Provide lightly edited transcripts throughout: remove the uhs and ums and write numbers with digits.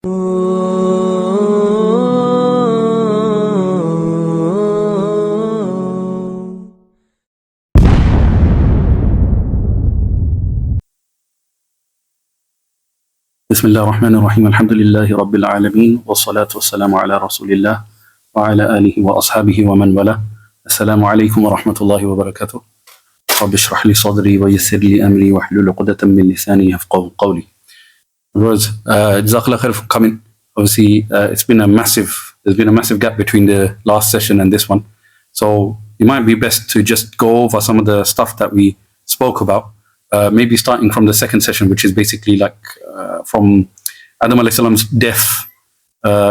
بسم الله الرحمن الرحيم الحمد لله رب العالمين والصلاة والسلام على رسول الله وعلى آله وأصحابه ومن والاه. السلام عليكم ورحمة الله وبركاته. رب اشرح لي صدري ويسر لي أمري واحلل عقدة من لساني يفقهوا قولي. Jazakallah khair for coming. Obviously, there's been a massive gap between the last session and this one. So it might be best to just go over some of the stuff that we spoke about. Maybe starting from the second session, which is basically like from Adam alayhi salam's death.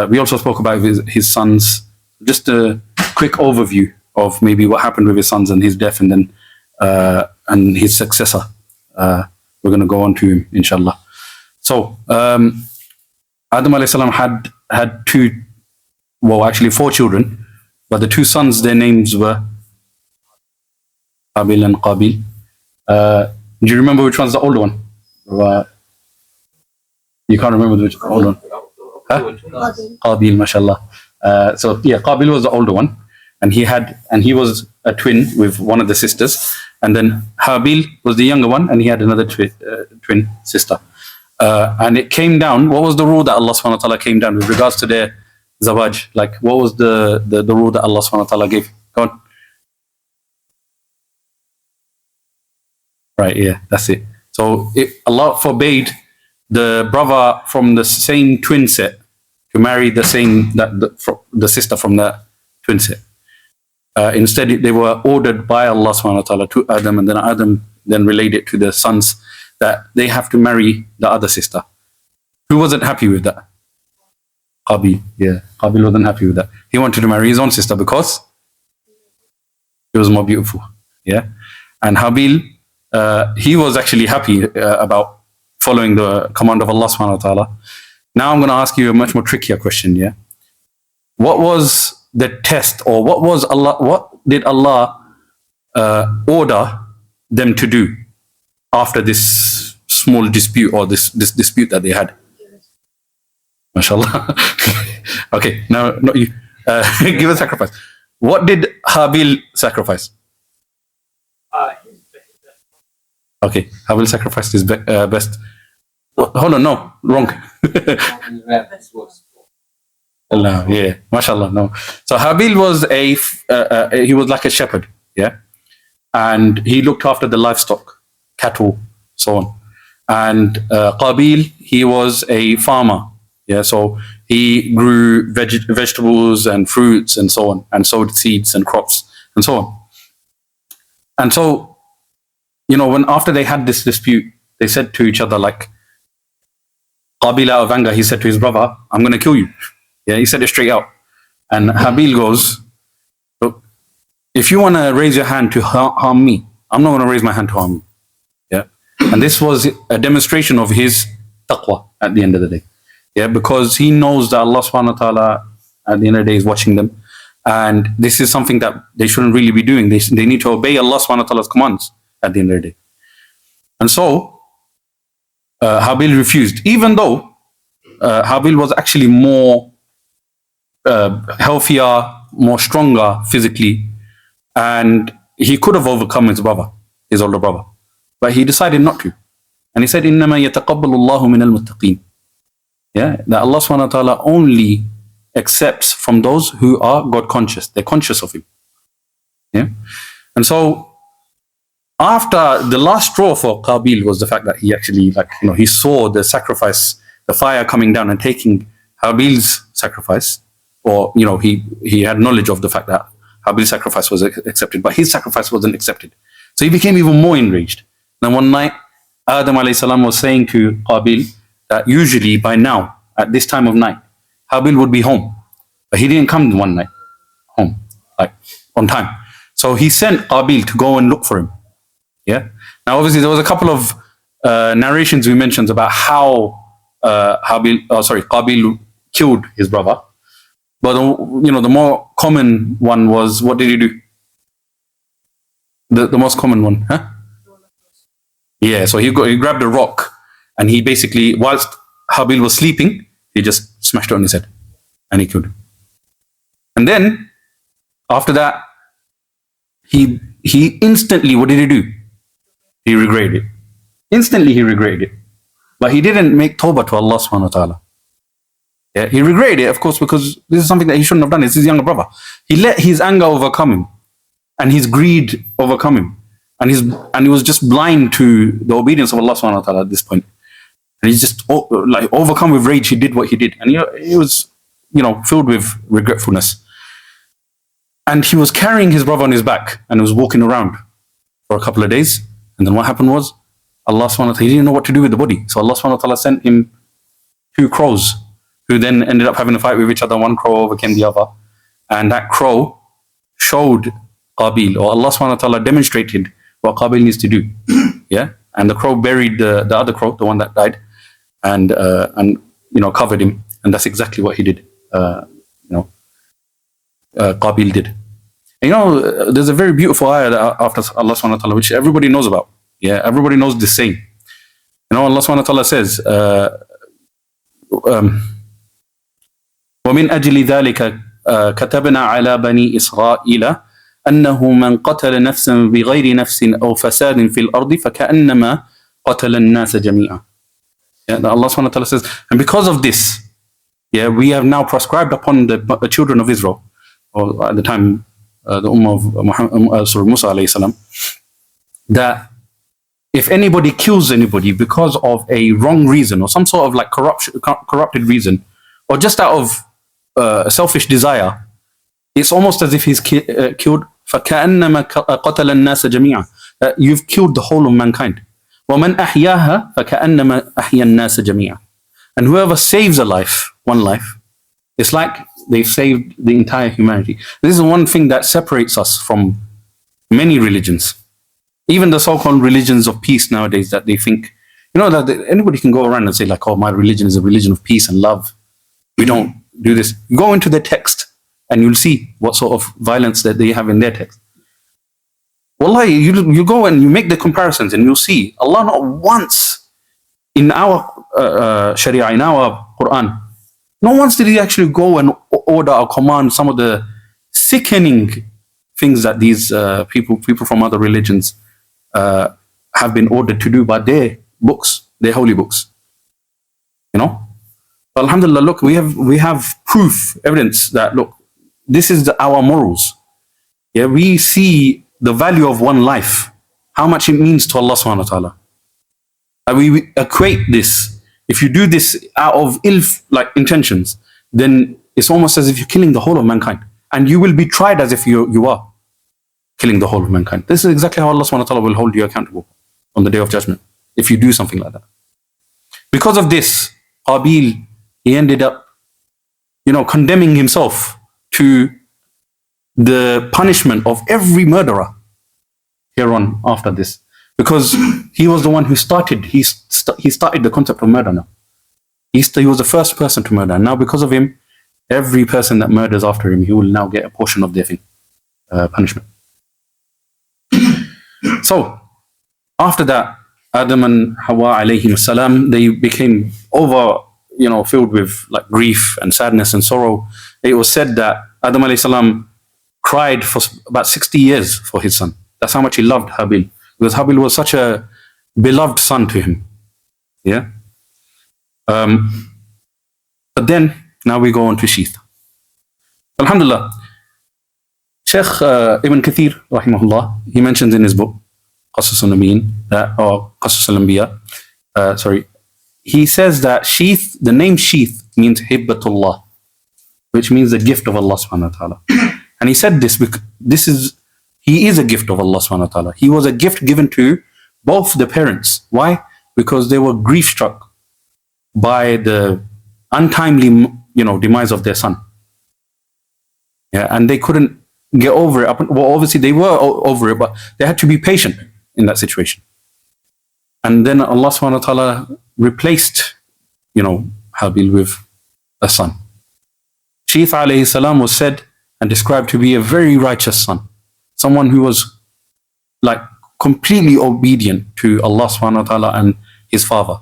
We also spoke about his sons. Just a quick overview of maybe what happened with his sons and his death, and then and his successor. We're going to go on to him, inshallah. So Adam alayhi salam had four children, but the two sons, their names were Habil and Qabil. Do you remember which one's the older one? You can't remember which older one? Huh? Qabil, mashallah. So yeah, Qabil was the older one, and he was a twin with one of the sisters, and then Habil was the younger one, and he had another twin sister. And it came down. What was the rule that Allah subhanahu wa ta'ala came down with regards to their zawaj? Like, what was the rule that Allah subhanahu wa ta'ala gave? Go on. Right, yeah, that's it. So Allah forbade the brother from the same twin set to marry the sister from the twin set. Instead, they were ordered by Allah subhanahu wa ta'ala to Adam, and then Adam then relayed it to the sons that they have to marry the other sister. Who wasn't happy with that? Qabil, yeah. Qabil wasn't happy with that. He wanted to marry his own sister because she was more beautiful, yeah. And Habil, he was actually happy about following the command of Allah subhanahu wa ta'ala. Now I'm going to ask you a much more trickier question, yeah? What was the test, or what did Allah order them to do after this small dispute, or this dispute that they had? MashaAllah. Okay, now not you. Give a sacrifice. What did Habil sacrifice? Okay, Habil sacrificed his best. Hold on, no, wrong. Allah, yeah, mashallah, no. So Habil was he was like a shepherd, yeah, and he looked after the livestock, cattle, so on. And Qabil, he was a farmer, yeah, so he grew vegetables and fruits and so on, and sowed seeds and crops and so on. And so, you know, after they had this dispute, they said to each other, like, Qabil, out of anger, he said to his brother, I'm going to kill you. Yeah, he said it straight out. And Habil goes, look, if you want to raise your hand to harm me, I'm not going to raise my hand to harm you. Yeah. And this was a demonstration of his taqwa at the end of the day. Yeah, because he knows that Allah subhanahu wa ta'ala at the end of the day is watching them. And this is something that they shouldn't really be doing. They need to obey Allah subhanahu wa ta'ala's commands at the end of the day. And so Habil refused, even though Habil was actually more healthier, more stronger physically, and he could have overcome his older brother, but he decided not to. And he said, إِنَّمَا يَتَقَبَّلُ اللَّهُ مِنَ الْمُتَّقِينَ. Yeah, that Allah subhanahu wa ta'ala only accepts from those who are God conscious. They're conscious of Him. Yeah, and so after the last straw for Qabil was the fact that he actually, like, you know, he saw the sacrifice, the fire coming down and taking Habil's sacrifice, or, you know, he had knowledge of the fact that Habil's sacrifice was accepted, but his sacrifice wasn't accepted. So he became even more enraged. Then one night, Adam alayhi salam was saying to Qabil that usually by now, at this time of night, Habil would be home, but he didn't come one night home, like, on time. So he sent Qabil to go and look for him. Yeah. Now, obviously, there was a couple of narrations we mentioned about how Qabil killed his brother. But the more common one was, what did he do? The most common one, huh? Yeah. So he grabbed a rock, and he basically, whilst Habil was sleeping, he just smashed it on his head and he killed him. And then after that, he instantly, what did he do? He regretted it. Instantly he regretted it. But he didn't make tawbah to Allah subhanahu wa ta'ala. Yeah, he regretted it, of course, because this is something that he shouldn't have done. It's his younger brother. He let his anger overcome him and his greed overcome him. And he was just blind to the obedience of Allah subhanahu wa ta'ala at this point. And he's just like overcome with rage. He did what he did. And he was, filled with regretfulness. And he was carrying his brother on his back and was walking around for a couple of days. And then what happened was, Allah subhanahu wa ta'ala, he didn't know what to do with the body. So Allah subhanahu wa ta'ala sent him 2 crows who then ended up having a fight with each other. One crow overcame the other. And that crow showed Qabil, or Allah subhanahu wa ta'ala demonstrated what Qabil needs to do. Yeah? And the crow buried the other crow, the one that died, and covered him. And that's exactly what he did. Qabil did. And there's a very beautiful ayah that after Allah subhanahu wa ta'ala, which everybody knows about. Yeah, everybody knows this saying. Allah subhanahu wa ta'ala says, وَمِنْ أَجْلِ ذَلِكَ كَتَبْنَا عَلَى بَنِي إِسْرَائِيلَ أَنَّهُ مَنْ قَتَلَ نَفْسًا بِغَيْرِ نَفْسٍ أَوْ فَسَادٍ فِي الْأَرْضِ فَكَأَنَّمَا قَتَلَ النَّاسَ جَمِيعًا. Yeah, Allah subhanahu wa ta'ala says, and because of this, yeah, we have now prescribed upon the children of Israel, or at the time, the Ummah of Musa alayhi salam, that if anybody kills anybody because of a wrong reason or some sort of like corrupted reason, or just out of selfish desire, it's almost as if he's killed. فَكَأَنَّمَا قَتَلَ النَّاسَ جَمِيعًا. You've killed the whole of mankind. وَمَنْ أَحْيَاهَا فَكَأَنَّمَا أَحْيَا النَّاسَ جَمِيعًا. And whoever saves a life, one life, it's like they've saved the entire humanity. This is one thing that separates us from many religions. Even the so-called religions of peace nowadays, that they think, that anybody can go around and say like, oh, my religion is a religion of peace and love. We don't do this. Go into the text and you'll see what sort of violence that they have in their text. Wallahi, you go and you make the comparisons and you'll see Allah not once in our Sharia, in our Quran, not once did he actually go and order or command some of the sickening things that these people from other religions have been ordered to do by their books, their holy books. Alhamdulillah, look, we have proof, evidence that, look, this is our morals. Yeah, we see the value of one life, how much it means to Allah subhanahu wa ta'ala. And we equate this. If you do this out of ill intentions, then it's almost as if you're killing the whole of mankind. And you will be tried as if you are killing the whole of mankind. This is exactly how Allah subhanahu wa ta'ala will hold you accountable on the Day of Judgment, if you do something like that. Because of this, Qabil, he ended up, condemning himself to the punishment of every murderer hereon after this. Because he was the one who started, he started the concept of murder now. He was the first person to murder. And now because of him, every person that murders after him, he will now get a portion of their punishment. So, after that, Adam and Hawa alayhim salam, they became filled with like grief and sadness and sorrow. It was said that Adam alayhi salam cried for about 60 years for his son. That's how much he loved Habil, because Habil was such a beloved son to him. Yeah. But then, now we go on to Sheeth. Alhamdulillah, Sheikh Ibn Kathir, rahimahullah, he mentions in his book, Qasas al-Anbiya, he says that Sheeth, the name Sheeth means Hibbatullah, which means the gift of Allah subhanahu wa ta'ala. And he said this because he is a gift of Allah subhanahu wa ta'ala. He was a gift given to both the parents. Why? Because they were grief struck by the untimely, demise of their son. Yeah, and they couldn't get over it. Well, obviously they were over it, but they had to be patient in that situation. And then Allah subhanahu wa ta'ala replaced, Habil with a son. Sheeth alayhi salam was said and described to be a very righteous son. Someone who was like completely obedient to Allah subhanahu wa ta'ala and his father.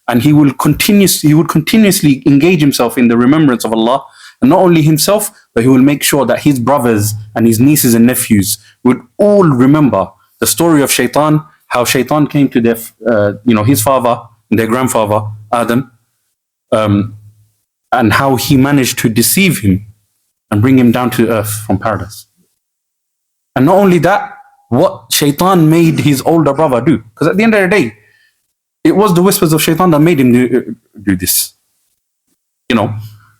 and he would continuously engage himself in the remembrance of Allah, and not only himself, but he will make sure that his brothers and his nieces and nephews would all remember the story of Shaitan, how Shaitan came to their, his father and their grandfather Adam, and how he managed to deceive him and bring him down to earth from paradise. And not only that, what Shaitan made his older brother do, because at the end of the day, it was the whispers of Shaitan that made him do this.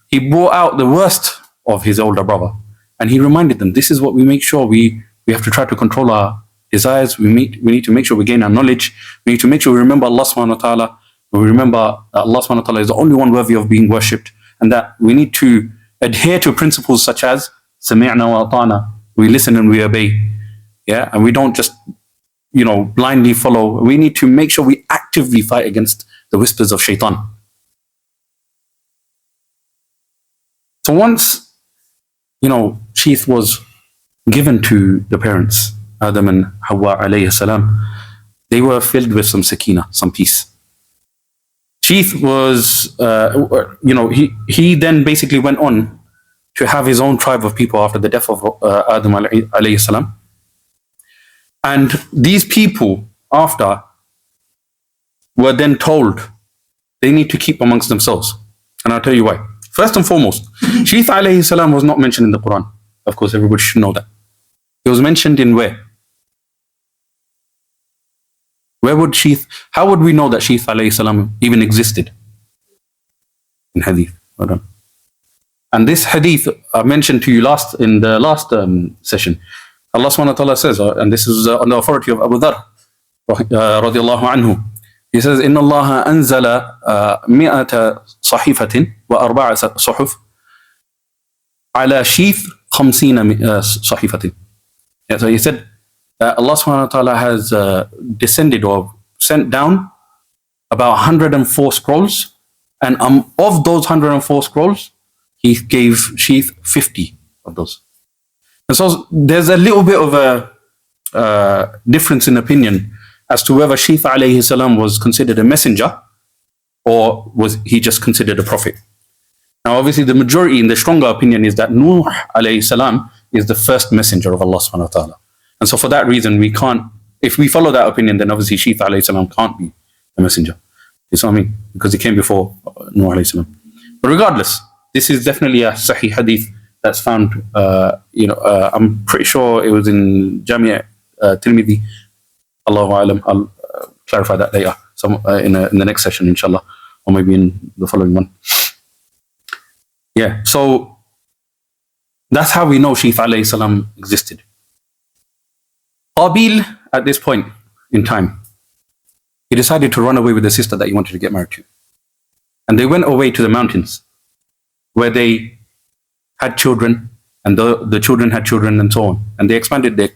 He brought out the worst of his older brother, and he reminded them, this is what we make sure we have to try to control our desires. We need to make sure we gain our knowledge. We need to make sure we remember Allah subhanahu wa ta'ala. We remember that Allah subhanahu wa ta'ala is the only one worthy of being worshipped, and that we need to adhere to principles such as sami'na wa ata'na. We listen and we obey. Yeah, and we don't just, blindly follow. We need to make sure we actively fight against the whispers of Shaitan. So once, Sheath was given to the parents, Adam and Hawa alayhi salam, they were filled with some sakina, some peace. Sheath was, he then basically went on to have his own tribe of people after the death of Adam alayhi salam. And these people after were then told they need to keep amongst themselves. And I'll tell you why. First and foremost, Sheath alayhi salam was not mentioned in the Quran. Of course, everybody should know that. He was mentioned in where? How would we know that Sheath alayhi salam even existed? In hadith. Well done. And this hadith I mentioned to you in the last session. Allah subhanahu wa ta'ala says, and this is on the authority of Abu Dharr radiallahu anhu. He says, إن الله أنزل 100 صحيفة و4 صحف على شيث 50 صحيفة. Yeah, so he said, Allah subhanahu wa ta'ala has descended or sent down about 104 scrolls, and of those 104 scrolls, he gave Sheath 50 of those. And so there's a little bit of a difference in opinion as to whether Sheath alayhi salam was considered a messenger or was he just considered a prophet. Now obviously the majority in the stronger opinion is that Nuh alayhi salam is the first messenger of Allah subhanahu wa ta'ala. And so for that reason we can't, if we follow that opinion, then obviously Sheath alayhi salam can't be a messenger. You see what I mean? Because he came before Nuh alayhi salam. But regardless, this is definitely a sahih hadith that's found, I'm pretty sure it was in Jami' Tirmidhi. Allahu Alam. I'll clarify that later, in the next session, inshallah, or maybe in the following one. Yeah, so that's how we know Sheath alayhi salam existed. Qabil, at this point in time, he decided to run away with the sister that he wanted to get married to. And they went away to the mountains, where they had children, and the children had children, and so on. And they expanded their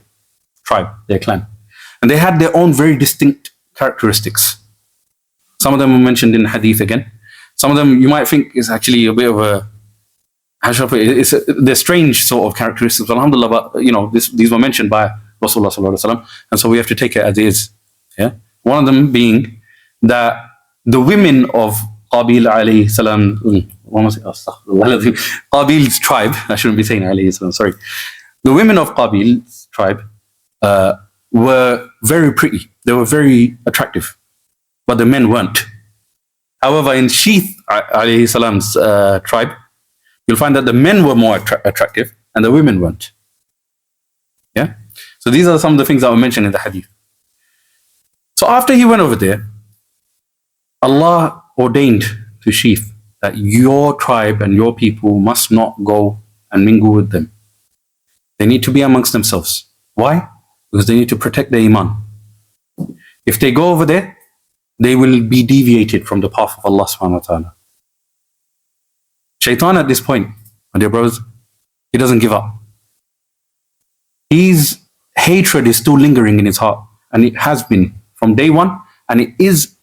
tribe, their clan. And they had their own very distinct characteristics. Some of them were mentioned in hadith again. Some of them you might think is actually a bit of a, how should I put it? They're strange sort of characteristics. Alhamdulillah, but these were mentioned by Rasulullah sallallahu alaihi wasallam, and so we have to take it as it is. Yeah. One of them being that the women of Qabil alayhi salam, Qabil's tribe, I shouldn't be saying alayhi salam, sorry. The women of Qabil's tribe were very pretty. They were very attractive, but the men weren't. However, in Sheath alayhi salam's tribe, you'll find that the men were more attractive and the women weren't. Yeah? So these are some of the things that were mentioned in the hadith. So after he went over there, Allah ordained to Sheath that your tribe and your people must not go and mingle with them. They need to be amongst themselves. Why? Because they need to protect their iman. If they go over there, they will be deviated from the path of Allah subhanahu wa ta'ala. Shaitan at this point, my dear brothers, he doesn't give up. His hatred is still lingering in his heart, and it has been from day one, and it is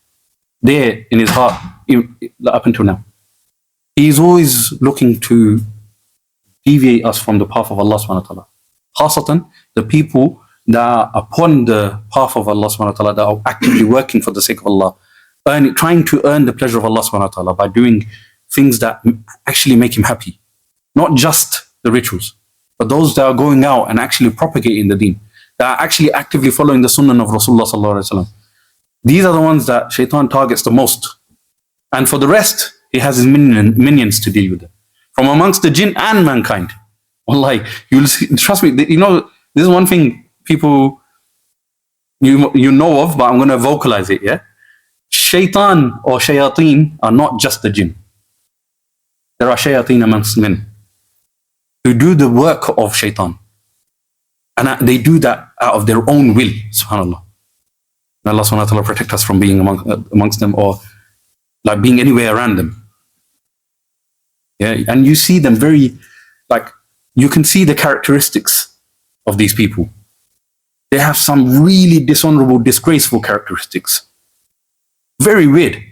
there in his heart up until now. He is always looking to deviate us from the path of Allah subhanahu wa ta'ala. Khasatan, the people that are upon the path of Allah subhanahu wa ta'ala, that are actively working for the sake of Allah trying to earn the pleasure of Allah subhanahu wa ta'ala by doing things that actually make him happy. Not just the rituals, but those that are going out and actually propagating the deen, that are actually actively following the sunnah of Rasulullah sallallahu alaihi wasallam. These are the ones that shaitan targets the most. And for the rest, he has his minions to deal with them. From amongst the jinn and mankind. Wallahi, you'll see, trust me, you know, this is one thing people, you know of, but I'm going to vocalize it, yeah? Shaitan or shayateen are not just the jinn. There are shayateen amongst men who do the work of shaitan. And they do that out of their own will, subhanAllah. May Allah subhanahu wa ta'ala protect us from being amongst them, or like being anywhere around them. Yeah, and you see them very, like, you can see the characteristics of these people. They have some really dishonorable, disgraceful characteristics. Very weird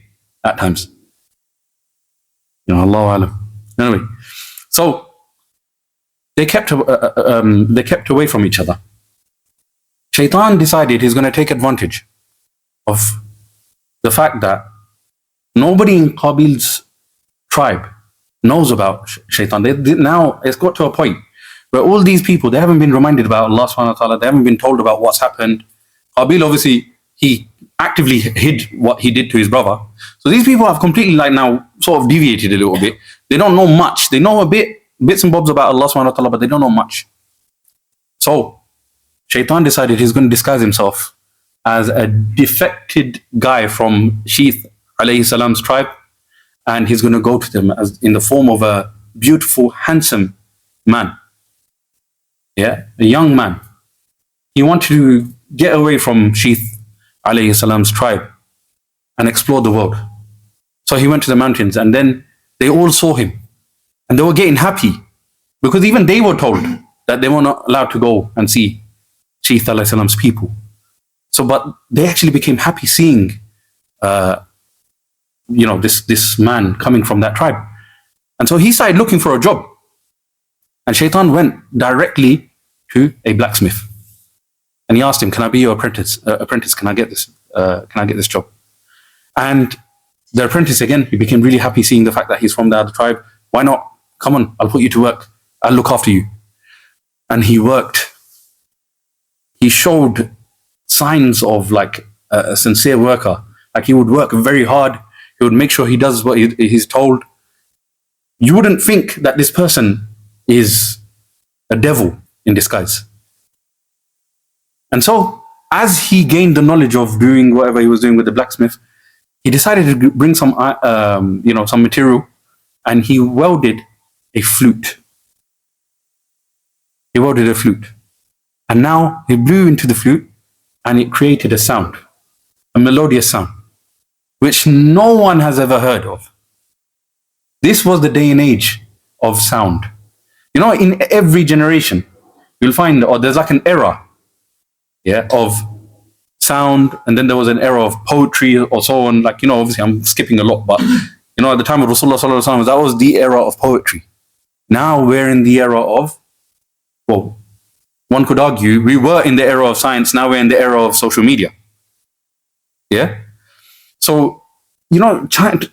at times. You know, Allahu Alam. Anyway, so they kept away from each other. Shaitan decided he's going to take advantage of the fact that nobody in Qabil's tribe knows about shaitan. Now it's got to a point where all these people, they haven't been reminded about Allah subhanahu wa ta'ala, they haven't been told about what's happened. Qabil, obviously, he actively hid what he did to his brother. So these people have completely, like, now sort of deviated a little bit. They don't know much. They know a bit, bits and bobs about Allah subhanahu wa ta'ala, but they don't know much. So Shaitan decided he's going to disguise himself as a defected guy from Sheeth alayhi salam's tribe, and he's going to go to them as in the form of a beautiful, handsome man. Yeah, a young man. He wanted to get away from Sheeth alayhi salam's tribe and explore the world. So he went to the mountains, and then they all saw him, and they were getting happy because even they were told that they were not allowed to go and see Sheeth alayhi salam's people. So, but they actually became happy seeing, this man coming from that tribe. And so he started looking for a job. And Shaitan went directly to a blacksmith. And he asked him, "Can I be your apprentice? Can I get this? Can I get this job?" And the apprentice, again, he became really happy seeing the fact that he's from the other tribe. "Why not? Come on, I'll put you to work. I'll look after you." And he worked. He showed signs of like a sincere worker. Like, he would work very hard. He would make sure he does what he's told. You wouldn't think that this person is a devil in disguise. And so, as he gained the knowledge of doing whatever he was doing with the blacksmith, he decided to bring some material, and he welded a flute. He welded a flute. And now he blew into the flute, and it created a sound, a melodious sound, which no one has ever heard of. This was the day and age of sound. You know, in every generation, you'll find, or there's like an era, of sound, and then there was an era of poetry or so on. Like, obviously I'm skipping a lot, but at the time of Rasulullah sallallahu alaihi wasallam, that was the era of poetry. Now we're in the era of, well, one could argue we were in the era of science, now we're in the era of social media. Yeah? So,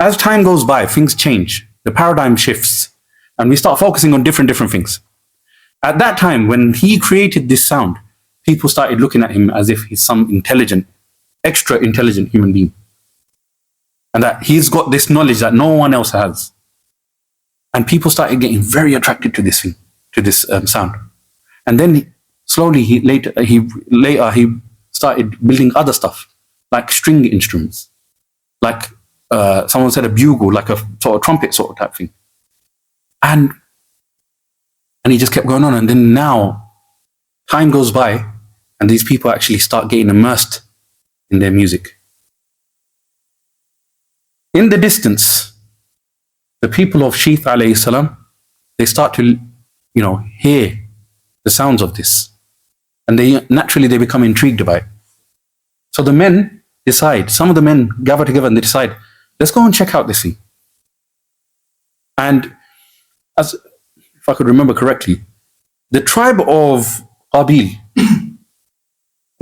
as time goes by, things change. The paradigm shifts, and we start focusing on different things. At that time, when he created this sound, people started looking at him as if he's some intelligent, extra intelligent human being. And that he's got this knowledge that no one else has. And people started getting very attracted to this thing, to this sound. And then slowly, he started building other stuff, like string instruments, like someone said a bugle, like a sort of trumpet sort of type thing. And he just kept going on. And then now, time goes by, and these people actually start getting immersed in their music. In the distance, the people of Sheeth alayhi salam, they start to, hear the sounds of this. And they become intrigued by it. So the men decide, some of the men gather together and they decide, let's go and check out this thing. And if I could remember correctly, the tribe of Qabil,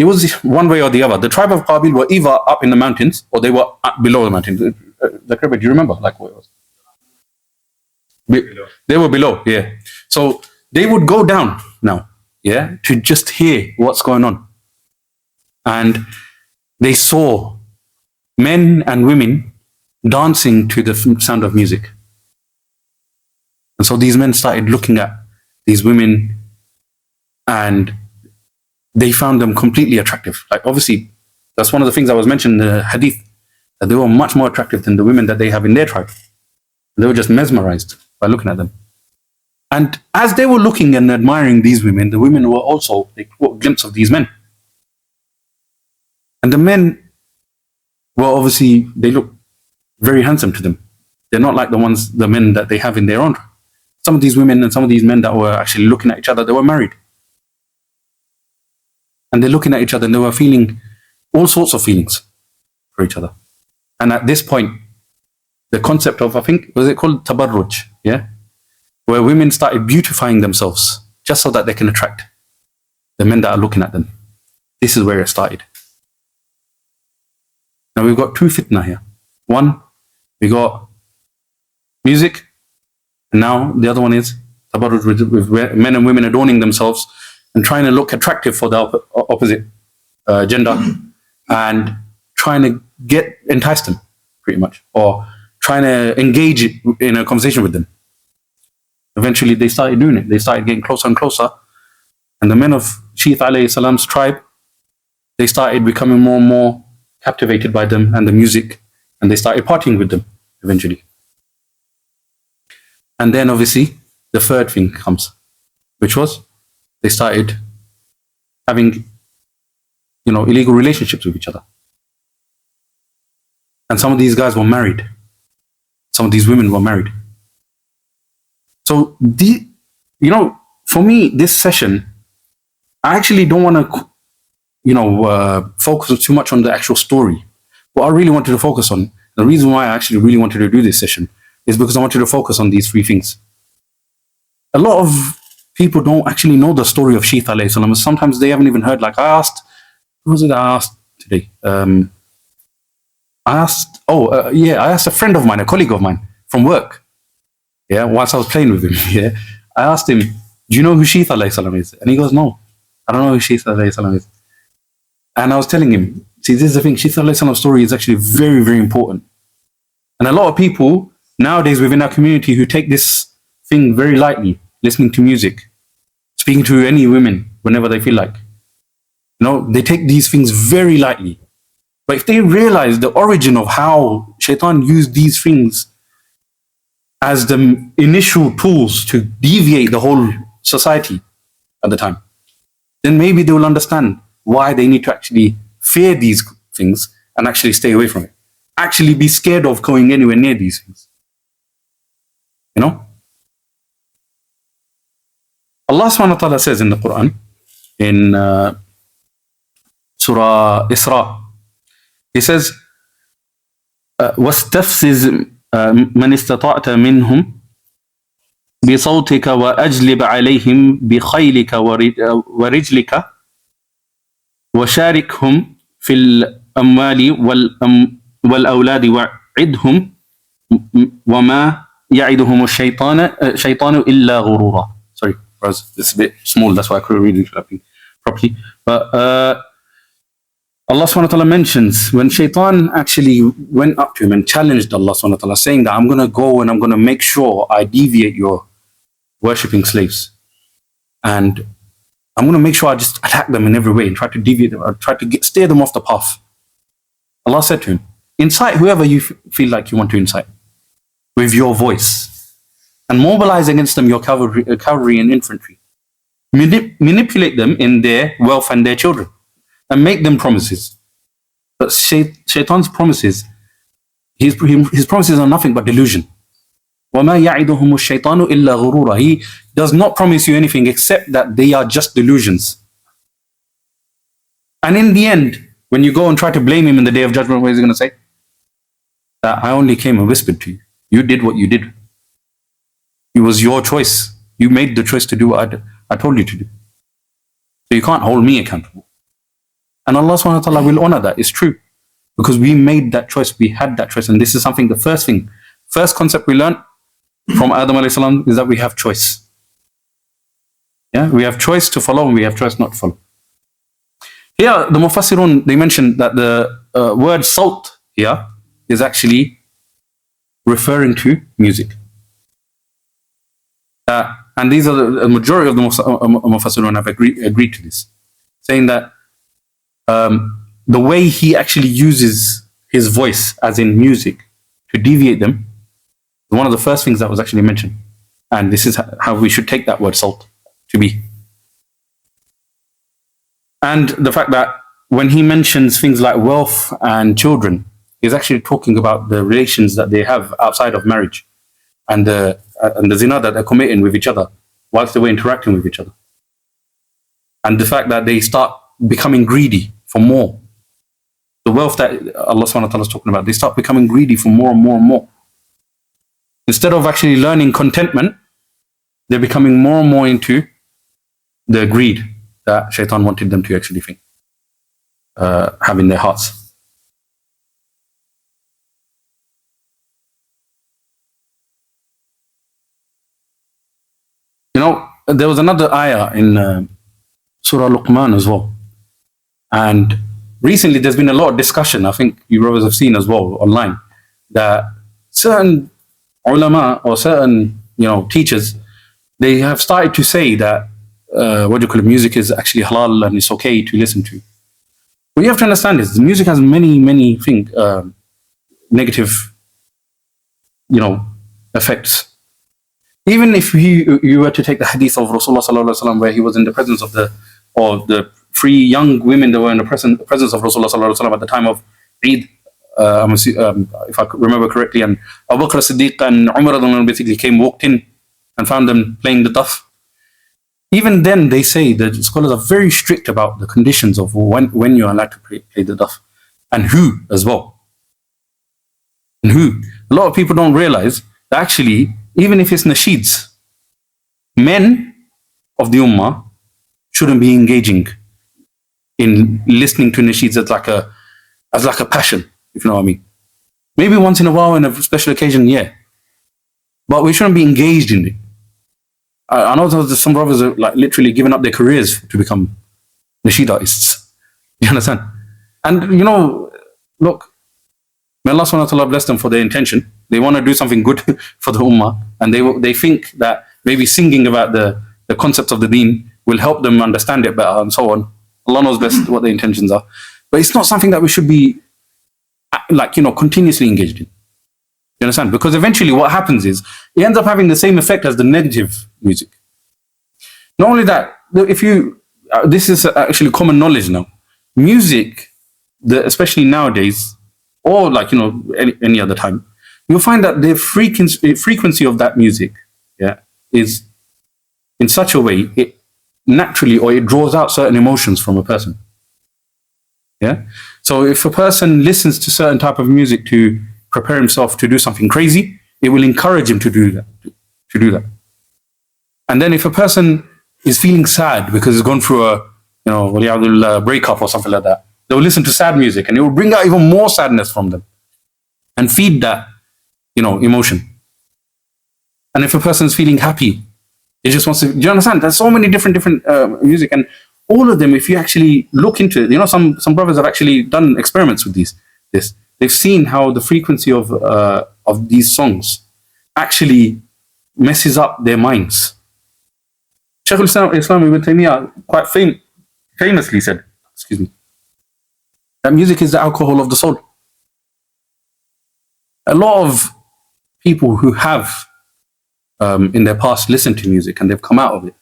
it was one way or the other. The tribe of Qabil were either up in the mountains or they were below the mountains. Do you remember? Like what it was? They were below, yeah. So they would go down now, yeah, to just hear what's going on. And they saw men and women dancing to the sound of music. And so these men started looking at these women and they found them completely attractive. Like, obviously, that's one of the things that was mentioned in the hadith, that they were much more attractive than the women that they have in their tribe. They were just mesmerized by looking at them. And as they were looking and admiring these women, the women were also, they caught a glimpse of these men. And the men were obviously, they look very handsome to them. They're not like the men that they have in their own tribe. Some of these women and some of these men that were actually looking at each other, they were married. And they're looking at each other and they were feeling all sorts of feelings for each other. And at this point, the concept of, I think, was it called tabarruj? Yeah? Where women started beautifying themselves just so that they can attract the men that are looking at them. This is where it started. Now we've got two fitna here. One, we got music, and now the other one is tabarruj, with men and women adorning themselves and trying to look attractive for the opposite gender and trying to entice them, pretty much, or trying to engage in a conversation with them. Eventually, they started doing it. They started getting closer and closer. And the men of Sheeth alayhi salam's tribe, they started becoming more and more captivated by them and the music, and they started partying with them eventually. And then, obviously, the third thing comes, which was they started having, illegal relationships with each other. And some of these guys were married. Some of these women were married. So, for me, this session, I actually don't want to, focus too much on the actual story. What I really wanted to focus on, the reason why I actually really wanted to do this session, is because I wanted to focus on these three things. A lot of people don't actually know the story of Sheeth alayhi salam. Sometimes they haven't even heard. Like I asked, who was it I asked today? I asked a friend of mine, a colleague of mine from work. Yeah, whilst I was playing with him. Yeah, I asked him, "Do you know who Sheeth alayhi salam is?" And he goes, "No, I don't know who Sheeth alayhi salam is." And I was telling him, see, this is the thing. Sheeth alayhi salam's story is actually very, very important. And a lot of people nowadays within our community who take this thing very lightly, listening to music, speaking to any women whenever they feel like, they take these things very lightly. But if they realize the origin of how Shaitan used these things as the initial tools to deviate the whole society at the time, then maybe they will understand why they need to actually fear these things and actually stay away from it. Actually be scared of going anywhere near these things. Allah subhanahu wa ta'ala says in the Quran, in Surah Isra, He says, وَاسْتَفْزِزْ مَنِ اسْتَطَعْتَ مِنْهُمْ بِصَوْتِكَ وَأَجْلِبْ عَلَيْهِمْ بِخَيْلِكَ وَرِجْلِكَ وَشَارِكْهُمْ فِي الْأَمْوَالِ وَالْأَوْلَادِ وَعِدْهُمْ وَمَا يَعِدُهُمُ الشَّيْطَانُ إِلَّا غُرُورًا. Sorry, it's a bit small, that's why I couldn't read it properly. But Allah subhanahu wa ta'ala mentions when Shaitan actually went up to him and challenged Allah subhanahu wa ta'ala, saying that I'm going to go and I'm going to make sure I deviate your worshipping slaves. And I'm going to make sure I just attack them in every way and try to deviate them, or try to steer them off the path. Allah said to him, incite whoever you feel like you want to incite with your voice and mobilize against them your cavalry and infantry. Manipulate them in their wealth and their children. And make them promises. But Shaitan's promises, his promises are nothing but delusion. وَمَا يَعِدُهُمُ الشَّيْطَانُ إِلَّا غُرُورًا. He does not promise you anything except that they are just delusions. And in the end, when you go and try to blame him in the day of judgment, what is he going to say? That I only came and whispered to you. You did what you did. It was your choice. You made the choice to do what I told you to do. So you can't hold me accountable. And Allah subhanahu wa ta'ala will honor that. It's true. Because we made that choice, we had that choice. And this is something, the first concept we learned from Adam alayhi salam is that we have choice. Yeah, we have choice to follow and we have choice not to follow. Here, the Mufassirun, they mentioned that the word salt here is actually referring to music. And these are the majority of the Mufassirun have agreed to this, saying that the way he actually uses his voice, as in music, to deviate them, is one of the first things that was actually mentioned. And this is how we should take that word salt to be. And the fact that when he mentions things like wealth and children, he's actually talking about the relations that they have outside of marriage and the zina that they're committing with each other whilst they were interacting with each other. And the fact that they start becoming greedy for more. The wealth that Allah subhanahu wa ta'ala is talking about, they start becoming greedy for more and more and more. Instead of actually learning contentment, they're becoming more and more into the greed that shaitan wanted them to actually think, have in their hearts. You know, there was another ayah in Surah Luqman as well. And recently there's been a lot of discussion, I think you brothers have seen as well online, that certain ulama or certain, teachers, they have started to say that music is actually halal and it's okay to listen to. What you have to understand is the music has many negative, effects. Even if you were to take the hadith of Rasulullah sallallahu alaihi wasallam, where he was in the presence of the three young women that were in the presence of Rasulullah sallallahu alaihi wasallam at the time of Eid, if I remember correctly, and Abu Bakr as-Siddiq and Umar basically walked in and found them playing the taf. Even then, they say that scholars are very strict about the conditions of when you're allowed to play the taf, and who as well. And who. A lot of people don't realize that actually, even if it's nasheeds, men of the ummah shouldn't be engaging in listening to nasheeds as like a passion, if you know what I mean. Maybe once in a while, in a special occasion, yeah. But we shouldn't be engaged in it. I know some brothers are like literally giving up their careers to become nasheed artists. You understand? And look, may Allah subhanahu wa ta'ala bless them for their intention. They want to do something good for the ummah, and they think that maybe singing about the concepts of the deen will help them understand it better and so on. Allah knows best what their intentions are. But it's not something that we should be continuously engaged in. You understand? Because eventually what happens is it ends up having the same effect as the negative music. Not only that, this is actually common knowledge now. Music, especially nowadays, or any other time, you'll find that the frequency of that music, is in such a way it naturally, or it draws out certain emotions from a person. Yeah. So if a person listens to certain type of music to prepare himself to do something crazy, it will encourage him to do that. And then if a person is feeling sad because he's gone through a breakup or something like that, they will listen to sad music, and it will bring out even more sadness from them and feed that, emotion. And if a person is feeling happy, he just wants to. Do you understand? There's so many different music, and all of them, if you actually look into it, some brothers have actually done experiments with this. They've seen how the frequency of these songs actually messes up their minds. Shaykh al-Islam Ibn Taymiyyah quite famously said, that music is the alcohol of the soul. A lot of people who have in their past listened to music and they've come out of it,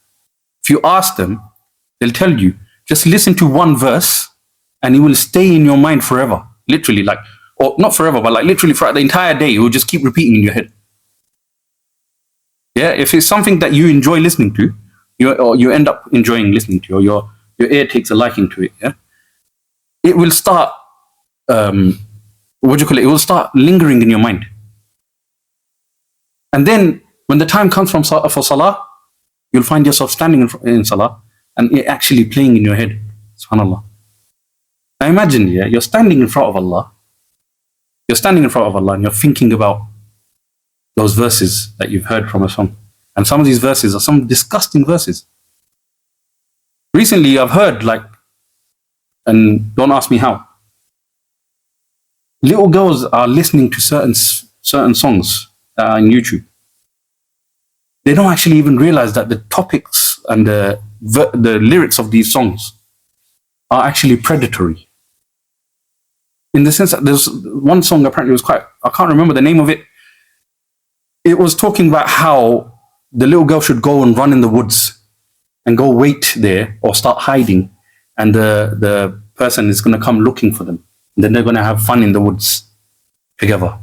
if you ask them, they'll tell you, just listen to one verse and it will stay in your mind forever. Literally, or not forever, but literally throughout the entire day, it will just keep repeating in your head. Yeah, if it's something that you enjoy listening to, you end up enjoying listening to, or your ear takes a liking to it, yeah, it will start, it will start lingering in your mind. And then when the time comes for salah, you'll find yourself standing in salah and it actually playing in your head. SubhanAllah. Now imagine, yeah, you're standing in front of Allah. You're standing in front of Allah and you're thinking about those verses that you've heard from a song. And some of these verses are some disgusting verses. Recently, I've heard, like, and don't ask me how, little girls are listening to certain songs that are on YouTube. They don't actually even realize that the topics and the lyrics of these songs are actually predatory. In the sense that there's one song apparently was quite, I can't remember the name of it. It was talking about how the little girl should go and run in the woods and go wait there or start hiding, and the person is going to come looking for them. And then they're going to have fun in the woods together.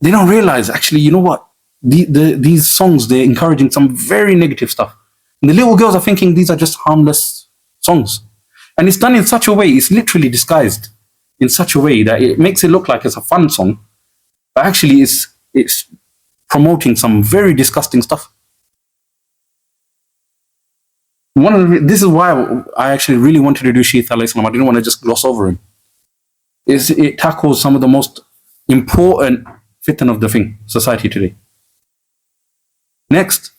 They don't realize, actually, you know what? These songs, they're encouraging some very negative stuff. And the little girls are thinking these are just harmless songs. And it's done in such a way, it's literally disguised in such a way that it makes it look like it's a fun song, but actually it's promoting some very disgusting stuff. This is why I actually really wanted to do Shiith alayhi salam. I didn't want to just gloss over him. It tackles some of the most important fitan of the society today. Next,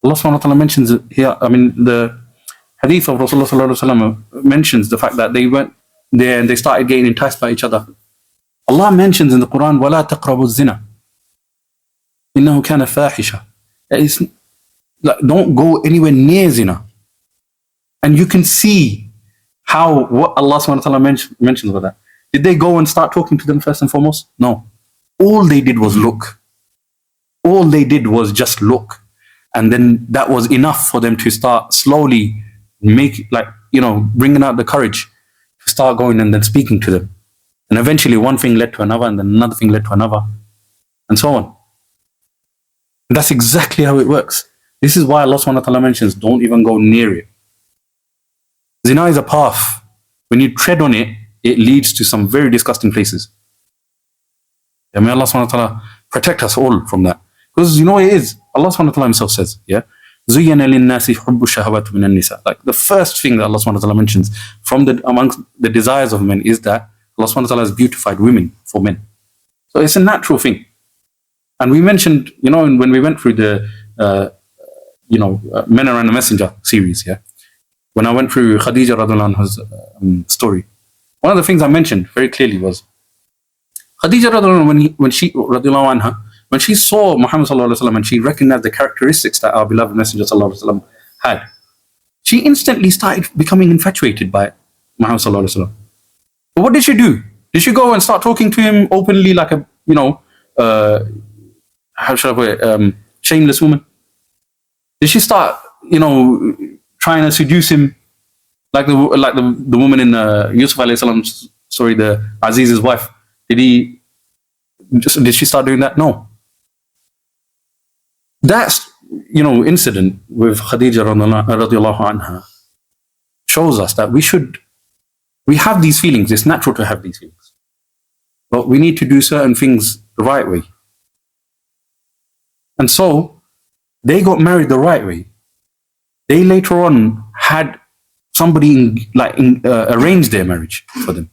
Allah subhanahu wa ta'ala mentions here, the hadith of Rasulullah sallallahu alaihi wasallam mentions the fact that they went there and they started getting enticed by each other. Allah mentions in the Quran, وَلَا تَقْرَبُوا الزِّنَا إِنَّهُ كَانَ فَاحِشًا. Like, don't go anywhere near zina. And you can see what Allah subhanahu wa ta'ala mentions about that. Did they go and start talking to them first and foremost? No. All they did was look. All they did was just look. And then that was enough for them to start slowly bringing out the courage to start going and then speaking to them. And eventually one thing led to another, and then another thing led to another, and so on. And that's exactly how it works. This is why Allah subhanahu wa ta'ala mentions, don't even go near it. Zina is a path. When you tread on it, it leads to some very disgusting places. Yeah, may Allah subhanahu wa ta'ala protect us all from that. Because you know what it is? Allah subhanahu wa ta'ala himself says, yeah, زُيَّنَ لِلنَّاسِ حُبُّ الشَّهَوَاتِ مِنَ النِّسَاءِ. Like, the first thing that Allah subhanahu wa ta'ala mentions amongst the desires of men is that Allah subhanahu wa ta'ala has beautified women for men. So it's a natural thing. And we mentioned, when we went through the Men Around the Messenger series, yeah, when I went through Khadija radhiallahu anha's story, one of the things I mentioned very clearly was Khadija radhiallahu anha, when she saw Muhammad sallallahu alaihi wasallam and she recognized the characteristics that our beloved Messenger sallallahu alaihi wasallam had, she instantly started becoming infatuated by Muhammad sallallahu alaihi wasallam. But what did she do? Did she go and start talking to him openly like a, how should I put it, shameless woman? Did she start, trying to seduce him like the woman in Yusuf alayhi salam's story, the Aziz's wife? Did she start doing that? No. That's, incident with Khadija radiallahu anha shows us that we have these feelings. It's natural to have these feelings. But we need to do certain things the right way. And so, they got married the right way. They later on had somebody arrange their marriage for them.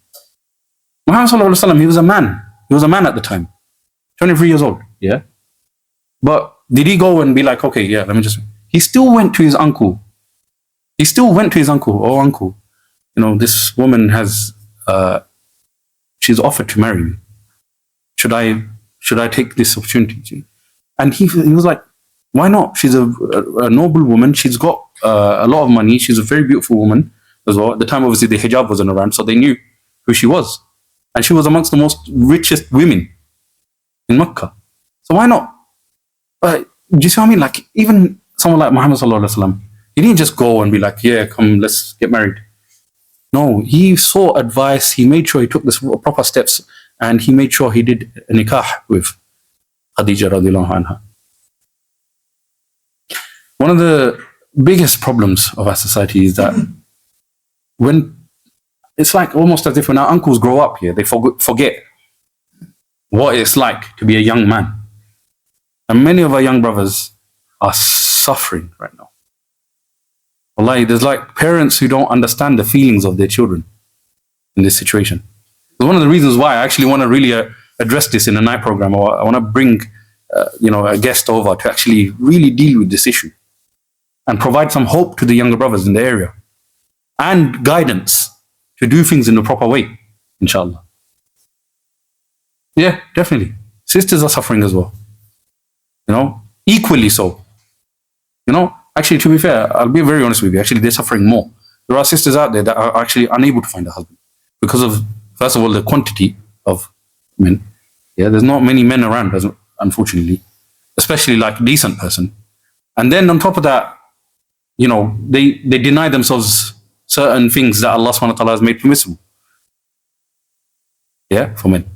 Muhammad sallallahu alaihi wasallam, he was a man. He was a man at the time, 23 years old. Yeah, but did he go and be like, okay, yeah, let me just? He still went to his uncle. Oh, uncle, this woman has, she's offered to marry me. Should I take this opportunity? And he was like, why not? She's a noble woman. She's got a lot of money. She's a very beautiful woman as well. At the time, obviously, the hijab wasn't around, so they knew who she was. And she was amongst the most richest women in Mecca. So why not? Do you see what I mean? Like, even someone like Muhammad sallallahu alaihi wasallam, he didn't just go and be like, yeah, come, let's get married. No, he sought advice. He made sure he took the proper steps, and he made sure he did a nikah with Khadija radiallahu anha. One of the biggest problems of our society is that when it's like almost as if when our uncles grow up here, they forget what it's like to be a young man. And many of our young brothers are suffering right now. Wallahi, there's like parents who don't understand the feelings of their children in this situation. It's one of the reasons why I actually want to really address this in a night program, or I want to bring, a guest over to actually really deal with this issue and provide some hope to the younger brothers in the area and guidance to do things in the proper way, inshallah. Yeah, definitely. Sisters are suffering as well. Equally so. Actually, to be fair, I'll be very honest with you. Actually, they're suffering more. There are sisters out there that are actually unable to find a husband because of, first of all, the quantity of men. Yeah, there's not many men around, unfortunately, especially like a decent person. And then on top of that, they deny themselves certain things that Allah subhanahu wa ta'ala has made permissible. Yeah, for men.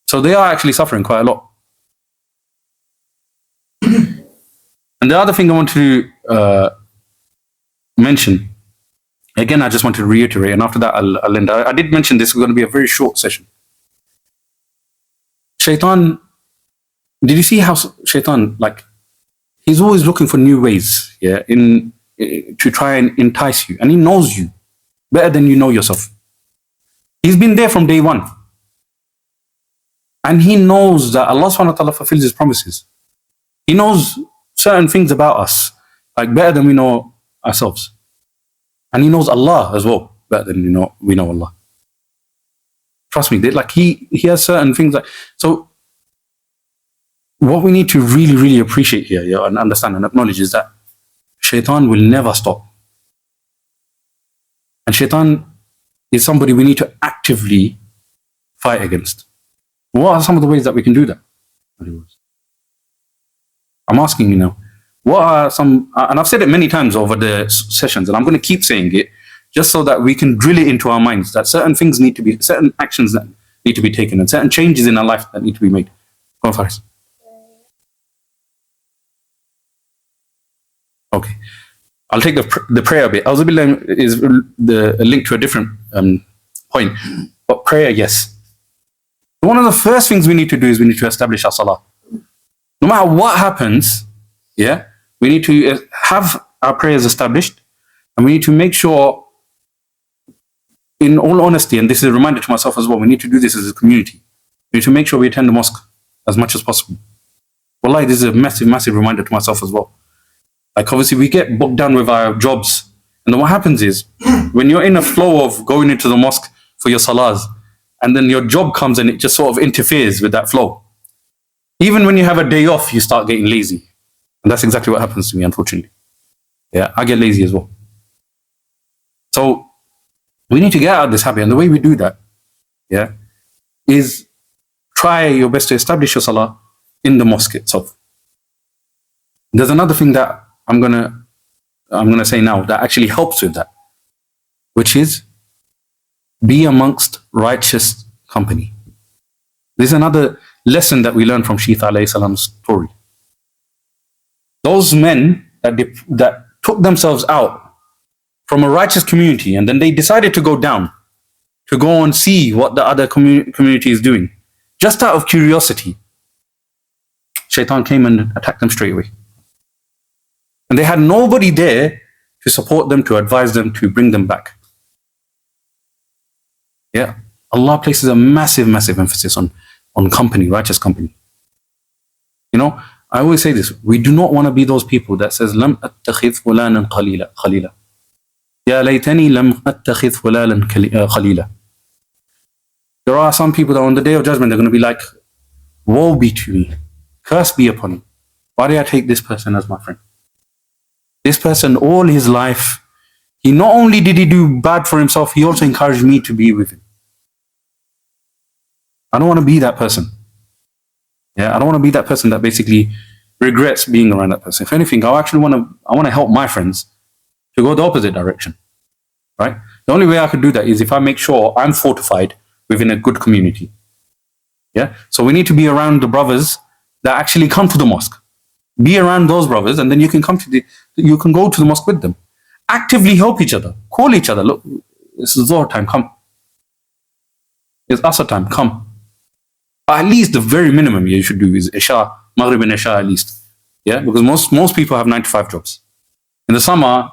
So they are actually suffering quite a lot. And the other thing I want to mention, again, I just want to reiterate, and after that, I'll end. I did mention this is going to be a very short session. Shaitan, did you see how Shaitan, he's always looking for new ways, yeah, to try and entice you. And he knows you better than you know yourself. He's been there from day one. And he knows that Allah subhanahu wa ta'ala fulfills his promises. He knows certain things about us, better than we know ourselves. And he knows Allah as well, better than we know Allah. Trust me, he has certain things. So what we need to really, really appreciate here, yeah, and understand and acknowledge is that Shaitan will never stop. And Shaitan is somebody we need to actively fight against. What are some of the ways that we can do that? I'm asking you now, what are some, and I've said it many times over the sessions, and I'm going to keep saying it, just so that we can drill it into our minds, that certain actions that need to be taken, and certain changes in our life that need to be made. Go on, Faris. Okay. I'll take the prayer bit. Auzubillah is the link to a different point. But prayer, yes. One of the first things we need to do is we need to establish our salah. No matter what happens, yeah, we need to have our prayers established, and we need to make sure, in all honesty, and this is a reminder to myself as well, we need to do this as a community. We need to make sure we attend the mosque as much as possible. Wallahi, this is a massive, massive reminder to myself as well. Obviously, we get bogged down with our jobs. And then what happens is, when you're in a flow of going into the mosque for your salahs, and then your job comes and it just sort of interferes with that flow. Even when you have a day off, you start getting lazy. And that's exactly what happens to me, unfortunately. Yeah, I get lazy as well. So we need to get out of this habit. And the way we do that, yeah, is try your best to establish your salah in the mosque itself. There's another thing that I'm gonna say now that actually helps with that, which is be amongst righteous company. This is another lesson that we learn from Shith alayhi salam's story. Those men that took themselves out from a righteous community, and then they decided to go down to go and see what the other community is doing, just out of curiosity. Shaitan came and attacked them straight away. And they had nobody there to support them, to advise them, to bring them back. Yeah, Allah places a massive, massive emphasis on company, righteous company. I always say this, we do not want to be those people that says, لم أتخذ فلانا خليلا. يا ليتني لم أتخذ فلانا خليلا. There are some people that on the day of judgment, they're going to be like, woe be to me, curse be upon me. Why did I take this person as my friend? This person, all his life, he not only did he do bad for himself, he also encouraged me to be with him. I don't want to be that person. Yeah, I don't want to be that person that basically regrets being around that person. If anything, I want to help my friends to go the opposite direction. Right? The only way I could do that is if I make sure I'm fortified within a good community. Yeah. So we need to be around the brothers that actually come to the mosque. Be around those brothers, and then you can go to the mosque with them. Actively help each other. Call each other. Look, it's Zohar time, come. It's Asr time, come. At least the very minimum you should do is Isha, Maghrib and Isha at least. Yeah, because most people have 9 to 5 jobs. In the summer,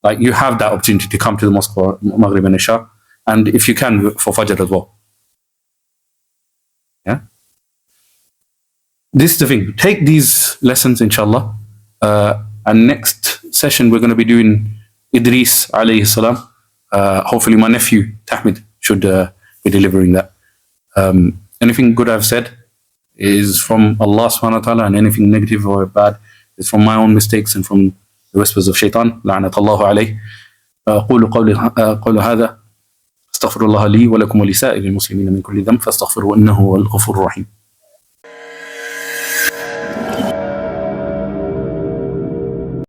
like you have that opportunity to come to the mosque for Maghrib and Isha, and if you can, for Fajr as well. Yeah. This is the thing. Take these lessons, inshallah. And next session, we're going to be doing Idris, alayhi salam. Hopefully, my nephew, Tahmid, should be delivering that. Anything good I've said is from Allah subhanahu wa ta'ala, and anything negative or bad is from my own mistakes and from the whispers of shaitan. لعنة الله عليه. أقول قولي هذا. استغفر الله لي ولكم ولسائر المسلمين من كل ذنب فاستغفروه إنه هو الغفور الرحيم.